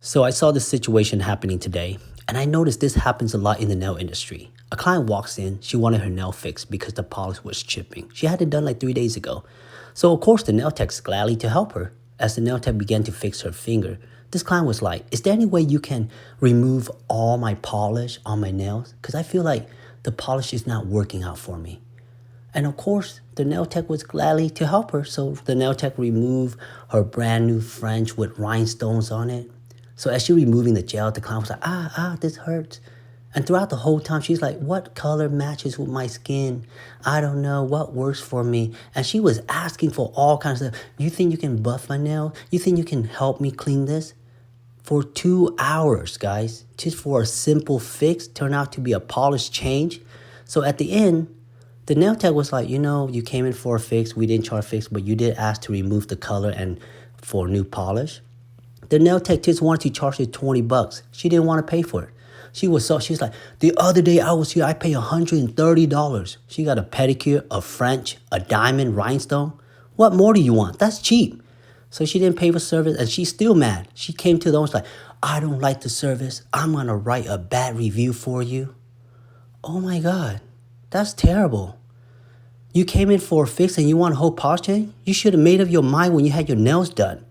So I saw this situation happening today, and I noticed this happens a lot in the nail industry. A client walks in, she wanted her nail fixed because the polish was chipping. She had it done like 3 days ago. So of course the nail tech's gladly to help her. As the nail tech began to fix her finger, this client was like, is there any way you can remove all my polish on my nails? Because I feel like the polish is not working out for me. And of course, the nail tech was gladly to help her. So the nail tech removed her brand new French with rhinestones on it. So as she removing the gel, the client was like, this hurts. And throughout the whole time, she's like, what color matches with my skin? I don't know what works for me. And she was asking for all kinds of stuff. You think you can buff my nail? You think you can help me clean this? For 2 hours, guys, just for a simple fix, turned out to be a polish change. So at the end, the nail tech was like, you came in for a fix. We didn't charge fix, but you did ask to remove the color and for new polish. The nail tech just wanted to charge her $20. She didn't want to pay for it. She's like, the other day I was here, I paid $130. She got a pedicure, a French, a diamond, rhinestone. What more do you want? That's cheap. So she didn't pay for service, and she's still mad. She came to the owner like, I don't like the service. I'm going to write a bad review for you. Oh my God, that's terrible. You came in for a fix and you want a whole polish change? You should have made up your mind when you had your nails done.